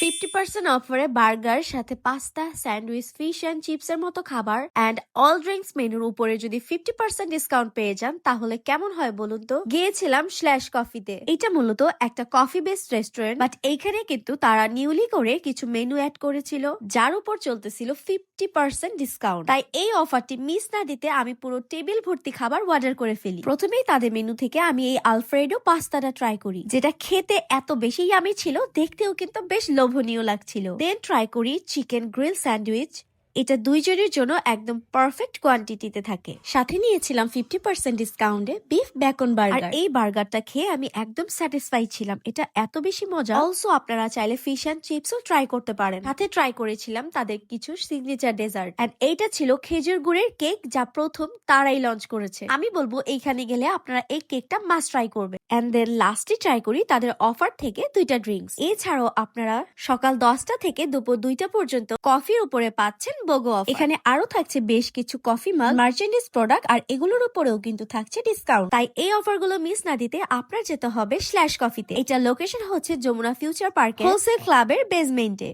50% অফারে বার্গার সাথে pasta, sandwich, fish and চিপসের মতো খাবার অ্যান্ড অল ড্রিঙ্কস মেনুর উপরে যদি 50% ডিসকাউন্ট পেয়ে যান তাহলে কেমন হয় বলুন তো? গিয়েছিলাম স্ল্যাশ কফিতে। এটা মূলত একটা কফি বেসড রেস্টুরেন্ট, বাট এইখানে কিন্তু তারা নিউলি করে কিছু মেনু অ্যাড করেছিল যার উপর চলতেছিল 50% ডিসকাউন্ট। তাই এই অফারটি মিস না দিতে আমি পুরো টেবিল ভর্তি খাবার অর্ডার করে ফেলি। প্রথমেই তাদের মেনু থেকে আমি এই আলফ্রেডো পাস্তাটা ট্রাই করি, যেটা খেতে এত বেশি ইয়ামি ছিল, দেখতেও কিন্তু বেশ লোভনীয় লাগছিল। দেন ট্রাই করি চিকেন গ্রিল স্যান্ডউইচ। এটা দুইজনের জন্য একদম পারফেক্ট কোয়ান্টিটিতে থাকে। সাথে নিয়েছিলাম 50% ডিসকাউন্টে বিফ বেকন বার্গার। এই বার্গারটা খেয়ে আমি একদম স্যাটিসফাই ছিলাম, এটা এত বেশি মজা। অলসো আপনারা চাইলে ফিশ অ্যান্ড চিপসও ট্রাই করতে পারেন। সাথে ট্রাই করেছিলাম তাদের কিছু সিগনেচার ডেজার্ট, এন্ড এইটা ছিল খেজুর গুড়ের কেক, যা প্রথম তারাই লঞ্চ করেছে। আমি বলবো এইখানে গেলে আপনারা এই কেকটা মাস্ট ট্রাই করবেন। এন্ড দেন লাস্টে ট্রাই করি তাদের অফার থেকে 2টা ড্রিঙ্কস। এছাড়াও আপনারা সকাল 10টা থেকে দুপুর 2টা পর্যন্ত কফির উপরে পাচ্ছেন বোগো অফার। এখানে আরো থাকছে বেশ কিছু কফি মাগ, মার্চেন্ডিজ প্রোডাক্ট, আর এগুলোর উপরেও কিন্তু থাকছে ডিসকাউন্ট। তাই এই অফার গুলো মিস না দিতে আপনার যেতে হবে স্ল্যাশ কফিতে। এটা লোকেশন হচ্ছে যমুনা ফিউচার পার্কে হোলসেল ক্লাবের বেসমেন্টে।